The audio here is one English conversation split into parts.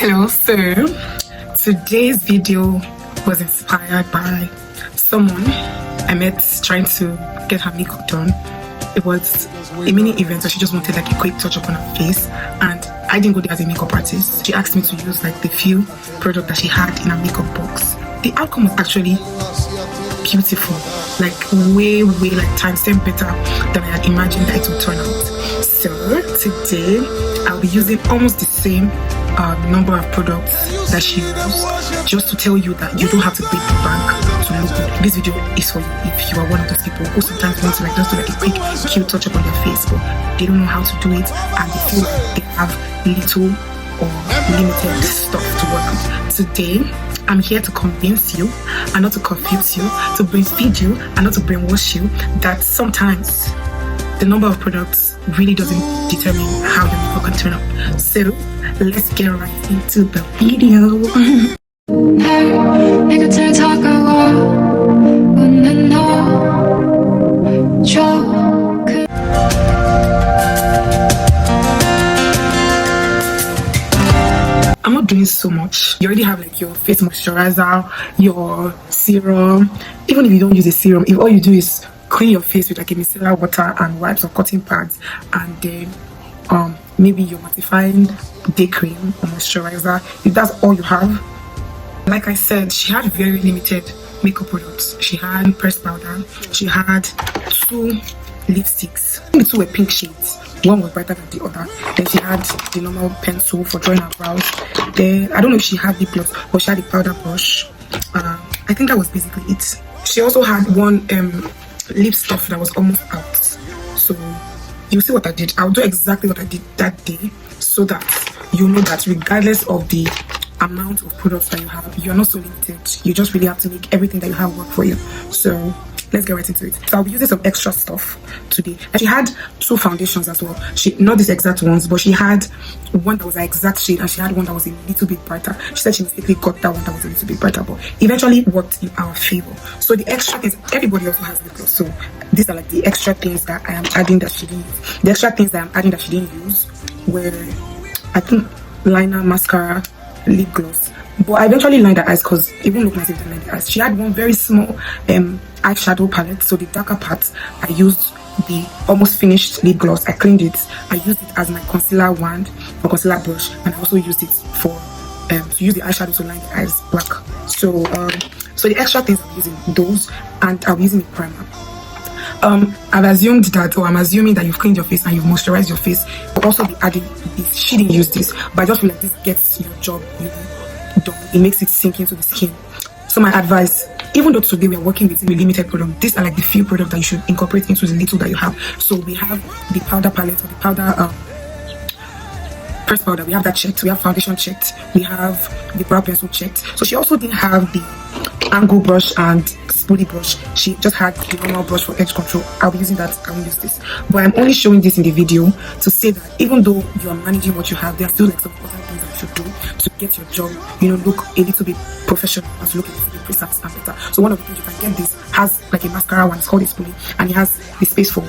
Hello, so today's video was inspired by someone I met trying to get her makeup done. It was a mini event, so she just wanted like a quick touch up on her face, and I didn't go there as a makeup artist. She asked me to use like the few products that she had in her makeup box. The outcome was actually beautiful, like way like times 10 better than I had imagined that it would turn out. So today I'll be using almost the same number of products that she used, just to tell you that you don't have to break the bank to look good. This video is for you if you are one of those people who sometimes want to like just do like a quick cute touch up on their face, but they don't know how to do it and they feel like they have little or limited stuff to work with. Today I'm here to convince you and not to confuse you, to breastfeed you and not to brainwash you that sometimes the number of products really doesn't determine how your makeup can turn out. So let's get right into the video. I'm not doing so much. You already have like your face moisturizer, your serum. Even if you don't use a serum, if all you do is clean your face with like a micellar water and wipes or cotton pads, and then maybe your mattifying day cream or moisturizer, if that's all you have. Like I said, she had very limited makeup products. She had pressed powder, she had 2 lipsticks. The 2 were pink shades, one was brighter than the other. Then she had the normal pencil for drawing her brows. Then I don't know if she had lip gloss, but she had a powder brush. I think that was basically it. She also had one lip stuff that was almost out, so you see what I did. I'll do exactly what I did that day so that you know that regardless of the amount of products that you have, you're not so limited. You just really have to make everything that you have work for you. So let's get right into it. So I'll be using some extra stuff today. And she had 2 foundations as well. She, not these exact ones, but she had one that was her exact shade and she had one that was a little bit brighter. She said she mistakenly got that one that was a little bit brighter, but eventually worked in our favor. So the extra things, everybody also has lip gloss, so these are like the extra things that I am adding that she didn't use. The extra things that I'm adding that she didn't use were, I think, liner, mascara, lip gloss. But I eventually lined her eyes because it won't look nice if I lined the eyes. She had one very small eyeshadow palette, so the darker parts I used the almost finished lip gloss. I cleaned it, I used it as my concealer wand or concealer brush, and I also used it for to use the eyeshadow to line the eyes black. So so the extra things I'm using those, and I'm using a primer. I've assumed that, or I'm assuming that you've cleaned your face and you've moisturized your face. You'll also be adding this. She didn't use this, but I just feel like this gets your job, you know, done. It makes it sink into the skin. So my advice, even though today we are working with limited products, these are like the few products that you should incorporate into the little that you have. So we have the powder palette, or the powder pressed powder, we have that checked. We have foundation checked. We have the brow pencil checked. So she also didn't have the angle brush and spoolie brush. She just had the normal brush for edge control. I'll be using that. I won't use this, but I'm only showing this in the video to say that even though you are managing what you have, there are still like some important things that you should do to get your job, you know, look a little bit professional and to look a little bit precise and better. So one of the things you can get, this has like a mascara one, it's called a spoolie, and it has the space for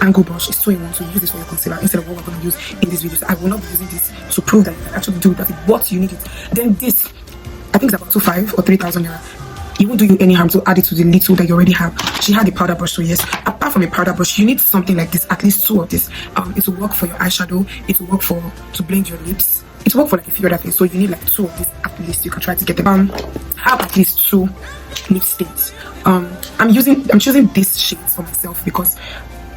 angle brush. It's 2-in-1, so you use this for your concealer instead of what we're going to use in this video. So I will not be using this to prove that you can actually do that, but you need it. Then this, I think it's about 2,500 or 3,000 naira. It won't do you any harm to add it to the little that you already have. She had a powder brush, so yes, apart from a powder brush, you need something like this, at least 2 of this. It will work for your eyeshadow, it will work for to blend your lips, it will work for like a few other things. So you need like 2 of this at least. You can try to get them. Have at least 2 lip stains. I'm choosing these shades for myself because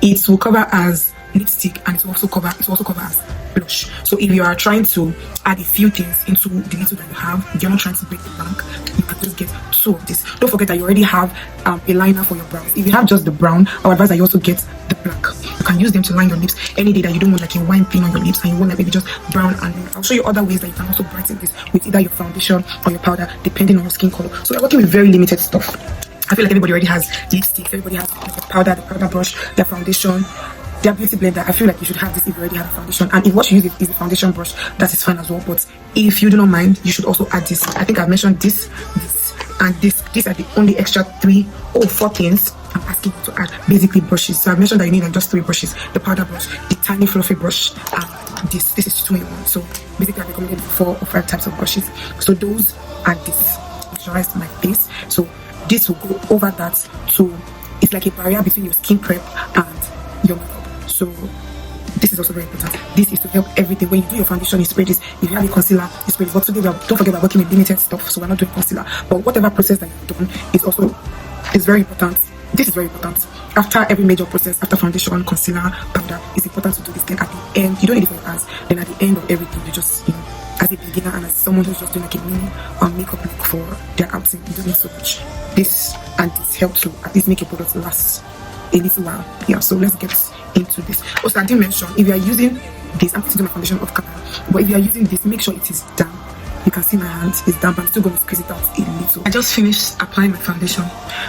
it will cover as lipstick and it will also cover as blush. So if you are trying to add a few things into the little that you have, you're not trying to break the bank, you can just get 2 of this. Don't forget that you already have a liner for your brows. If you have just the brown, I would advise that you also get the black. You can use them to line your lips any day that you don't want like a wine thing on your lips and you want like maybe just brown. And I'll show you other ways that you can also brighten this with either your foundation or your powder, depending on your skin color. So we're working with very limited stuff. I feel like everybody already has lipstick, everybody has the powder brush, their foundation, their beauty blender. I feel like you should have this if you already have a foundation. And if what you use is a foundation brush, that is fine as well. But if you do not mind, you should also add this. I think I've mentioned this, and this. These are the only extra 3 or 4 things I'm asking you to add. Basically brushes. So I've mentioned that you need like just 3 brushes: the powder brush, the tiny fluffy brush, and this is 2 in 1. So basically I recommended 4 or 5 types of brushes. So those are this moisturize my face. So this will go over that to, it's like a barrier between your skin prep and your makeup. So this is also very important. This is to help everything. When you do your foundation, you spray this. If you have a concealer, you spray this. But today, don't forget we're working with limited stuff, so we're not doing concealer. But whatever process that you've done is very important. This is very important. After every major process, after foundation, concealer, powder, it's important to do this. Then at the end, you don't need it for your eyes. Then at the end of everything, you just, as a beginner and as someone who's just doing like a mini makeup look for their outing, you don't need so much. This and this help to at least make your product last a little while. Yeah, so let's get into this. Also, I didn't mention, if you are using this, I'm still my foundation off camera, but if you are using this, make sure it is damp. You can see my hand is damp. I'm still going to squeeze it out a little. I just finished applying my foundation.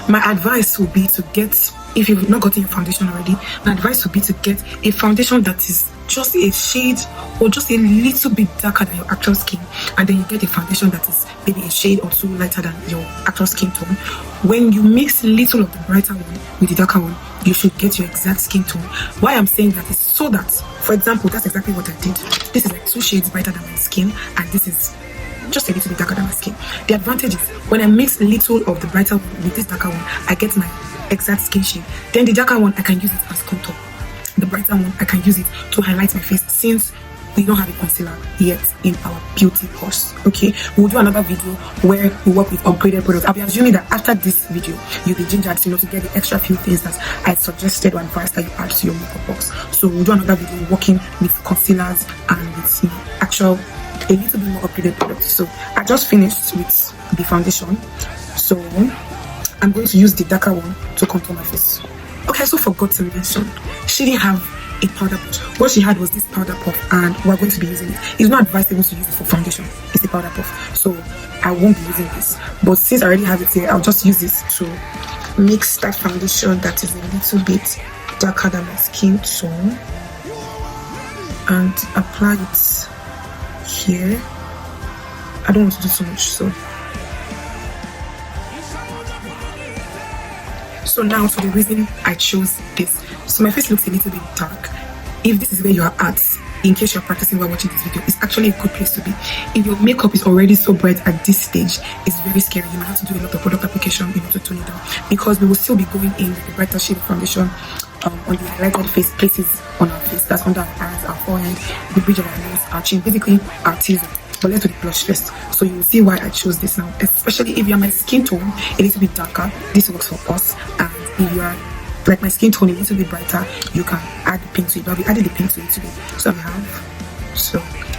My advice will be to get, if you've not gotten your foundation already, my advice would be to get a foundation that is just a shade or just a little bit darker than your actual skin, and then you get a foundation that is maybe a shade or two lighter than your actual skin tone. When you mix little of the brighter one with the darker one, you should get your exact skin tone. Why I'm saying that is so that, for example, that's exactly what I did. This is like 2 shades brighter than my skin, and this is just a little bit darker than my skin. The advantage is when I mix little of the brighter one with this darker one, I get my exact skin shade. Then the darker one, I can use it as contour. The brighter one, I can use it to highlight my face, since we don't have a concealer yet in our beauty course. Okay, we'll do another video where we work with upgraded products. I'll be assuming that after this video you'll be gingered to get the extra few things that I suggested or advised that you add to your makeup box. So we'll do another video working with concealers and with actual a little bit more upgraded products. So I just finished with the foundation, so I'm going to use the darker one to contour my face. Okay, so forgot to mention, she didn't have a powder puff. What she had was this powder puff, and we're going to be using it. It's not advisable to use it for foundation. It's a powder puff, so I won't be using this. But since I already have it here, I'll just use this to mix that foundation that is a little bit darker than my skin tone and apply it here. I don't want to do so much, so now for the reason I chose this. So my face looks a little bit dark. If this is where you are at, in case you're practicing while watching this video, it's actually a good place to be. If your makeup is already so bright at this stage, it's very scary. You might have to do a lot of product application in order to tone it down, because we will still be going in with the brighter shade of foundation on the highlighted face places on our face. That's under our eyes, our forehead, the bridge of our nose, our chin, basically our T-zone. But let's do the blush first. So you will see why I chose this now, especially if you're my skin tone a little bit darker. This works for us. And if you are like my skin tone a little bit brighter, you can add the pink to it. But I'll be adding the pink to it today. So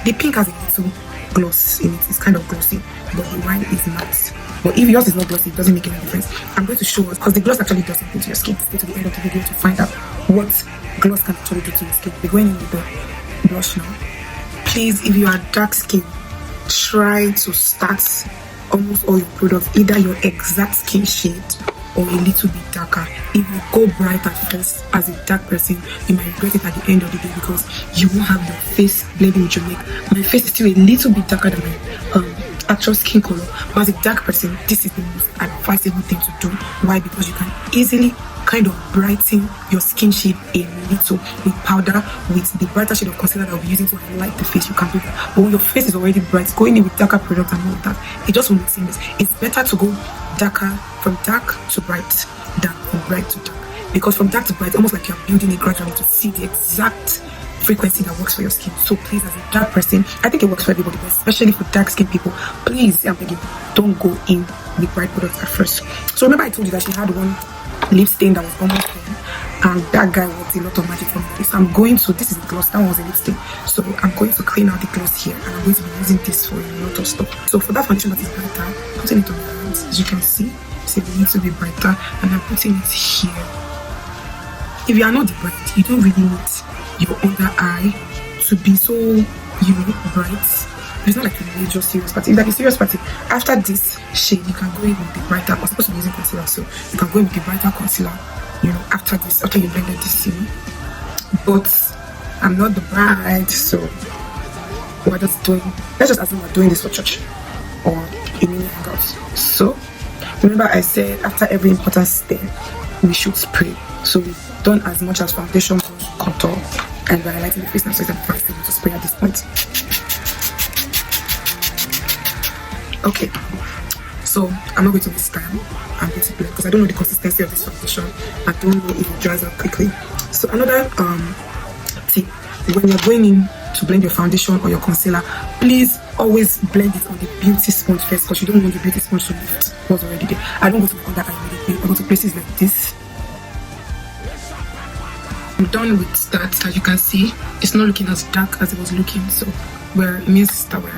the pink has a little gloss in it. It's kind of glossy, but the wine is matte. But if yours is not glossy, it doesn't make any difference. I'm going to show us, because the gloss actually does something to your skin. Stay to the end of the video to find out what gloss can actually do to your skin. We're going in with the blush now. Please, if you are dark skin, try to start almost all your products either your exact skin shade or a little bit darker. If you go bright at first as a dark person, you might regret it at the end of the day, because you won't have your face blending with your makeup. My face is still a little bit darker than my actual skin color, but as a dark person, this is the most advisable thing to do. Why? Because you can easily kind of brighten your skin shade a little with powder, with the brighter shade of concealer that I'll be using to highlight the face. You can do that. But when your face is already bright, going in with darker products and all of that, it just won't make sense. It's better to go darker, from dark to bright, than from bright to dark, because from dark to bright, almost like you're building a gradually to see the exact frequency that works for your skin. So please, as a dark person, I think it works for everybody, but especially for dark skin people, please, I'm begging, don't go in with bright products at first. So remember I told you that she had one lip stain that was almost done, and that guy worked a lot of magic for me. So I'm going to, this is a gloss, that one was a lip stain, so I'm going to clean out the gloss here, and I'm going to be using this for a lot of stuff. So for that foundation that is brighter, I'm putting it on my hands. As you can see, it's a little bit brighter, and I'm putting it here. If you are not the bright, you don't really need your under eye to be so, bright. It's not like a major serious party. It's like a serious party. After this shade, you can go in with the brighter. I'm supposed to be using concealer, so you can go in with the brighter concealer, after this, after you blended this, But I'm not the bride, so we're just doing, let's just assume we're doing this for church or a mini hangout. So remember I said after every important step, we should spray. So we've done as much as foundation, contour, and we're highlighting the face now, so it's advisable to spray at this point. Okay, so I'm not going to waste time. I'm going to blend because I don't know the consistency of this foundation. I don't know if it dries out quickly. So another tip, when you're going in to blend your foundation or your concealer, please always blend it on the beauty sponge first, because you don't want the beauty sponge to lift what's already there. I don't go to the under eye immediately. I go to places like this. I'm done with that. As you can see, it's not looking as dark as it was looking, so it means that we're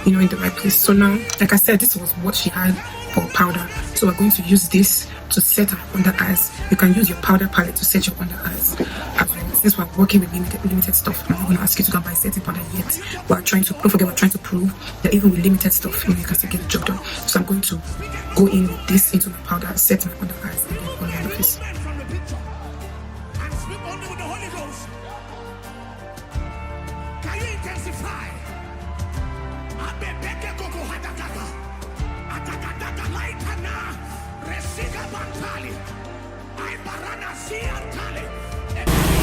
in the right place. So now, like I said, this was what she had for powder, so we're going to use this to set our under eyes. You can use your powder palette to set your under eyes as well. Since we're working with limited stuff, I'm not going to ask you to go and buy setting powder yet. Don't forget, we're trying to prove that even with limited stuff, you can still get the job done. So I'm going to go in with this into my powder, set my under eyes, and then on my face.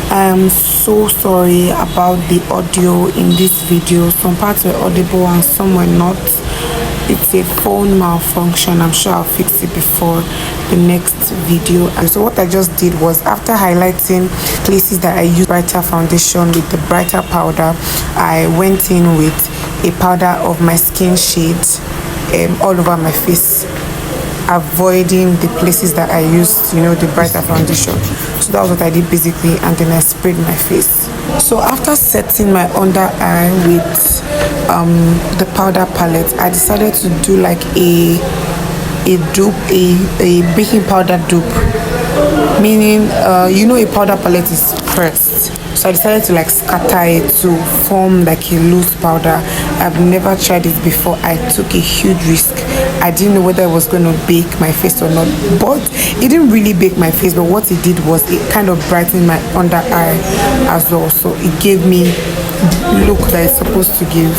I am so sorry about the audio in this video. Some parts were audible and some were not. It's a phone malfunction. I'm sure I'll fix it before the next video. And so what I just did was, after highlighting places that I used brighter foundation with the brighter powder, I went in with a powder of my skin shade all over my face, avoiding the places that I used, the brighter foundation. So that was what I did basically, and then I sprayed my face. So after setting my under eye with the powder palette, I decided to do like a dupe, a baking powder dupe, meaning a powder palette is pressed. So I decided to like scatter it to form like a loose powder. I've never tried this before. I took a huge risk. I didn't know whether it was going to bake my face or not, but it didn't really bake my face. But what it did was it kind of brightened my under eye as well. So it gave me the look that it's supposed to give,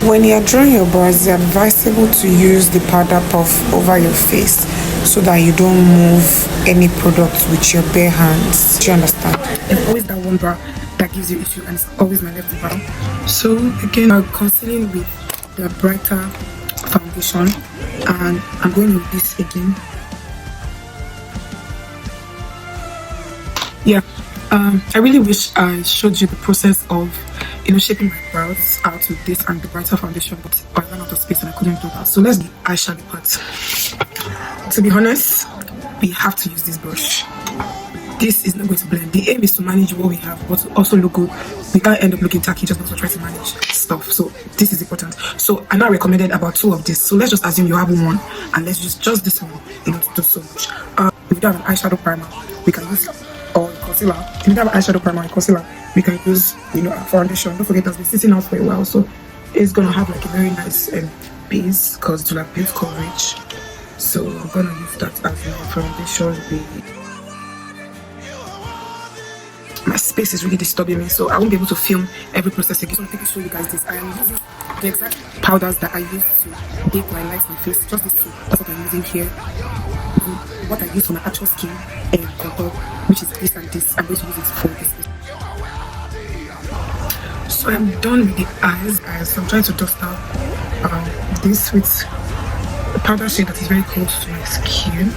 When you're drawing your brows, it's advisable to use the powder puff over your face so that you don't move any products with your bare hands. Do you understand? There's always that one brow that gives you issue, and it's always my left brow. So again, I'm concealing with the brighter foundation, and I'm going with this again. Yeah, I really wish I showed you the process of shaping my brows out with this and the brighter foundation, but I ran out of space and I couldn't do that. So let's do eyeshadow part. To be honest, we have to use this brush. This is not going to blend. The aim is to manage what we have, but to also look good. We can't end up looking tacky just because we're trying to manage stuff. So this is important. So I now recommended about 2 of this. So let's just assume you have one, and let's use just this one to do so much. If you don't have an eyeshadow primer, we can use or concealer. If you don't have an eyeshadow primer and concealer, we can use our foundation. Don't forget that's been sitting out for a while, so it's gonna have like a very nice base because to like build coverage. So I'm gonna use that as my foundation base. My space is really disturbing me, so I won't be able to film every process again. So I'm going to show you guys this. I am using the exact powders that I used to bake my light my face. Just these 2. That's what I'm using here. What I use for my actual skin contour, which is this and this. I'm going to use it for this. So I'm done with the eyes. So I'm trying to dust out this with a powder shade that is very close to my skin.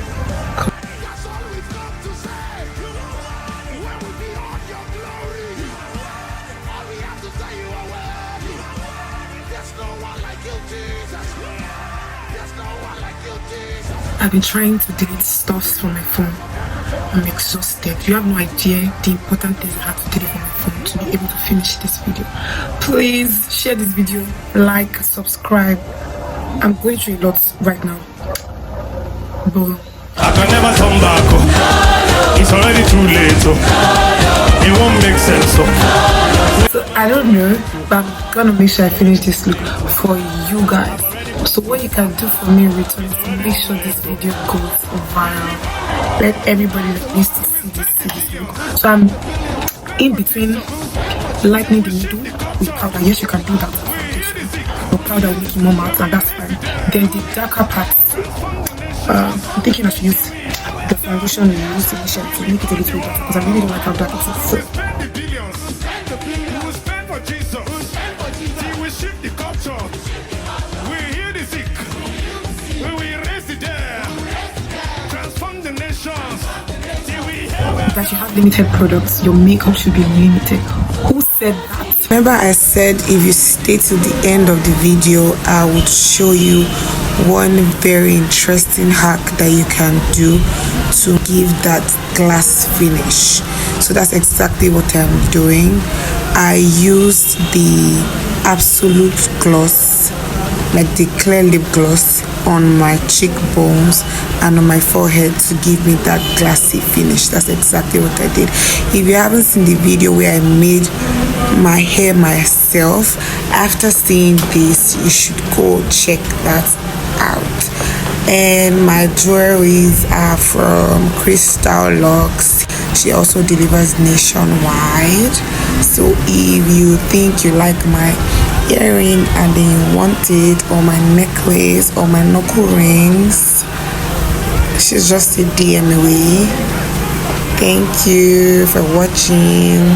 I've been trying to delete stuff from my phone. I'm exhausted. You have no idea the important things I have to delete from my phone to be able to finish this video. Please share this video, like, subscribe. I'm going through a lot right now. But I can never come back. It's already too late. It won't make sense. So I don't know, but I'm gonna make sure I finish this look for you guys. So what you can do for me in return is to make sure this video goes viral. Let everybody that needs to see this look. So I'm in between lightening the middle with powder. Yes, you can do that with foundation, but powder will make it more matte, and that's fine. Then the darker parts, I'm thinking I should use the foundation we used initially to make it a little better, because I really don't like how dark it is. So that you have limited products, your makeup should be limited. Who said that? Remember I said if you stay till the end of the video, I would show you one very interesting hack that you can do to give that glass finish. So that's exactly what I'm doing. I used the Absolute Gloss, like the clear lip gloss, on my cheekbones and on my forehead to give me that glassy finish. That's exactly what I did. If you haven't seen the video where I made my hair myself, after seeing this, you should go check that out. And my jewelries are from Crystal Locks. She also delivers nationwide. So if you think you like my earring and then you want it, or my necklace, or my knuckle rings, she's just a DM away. Thank you for watching.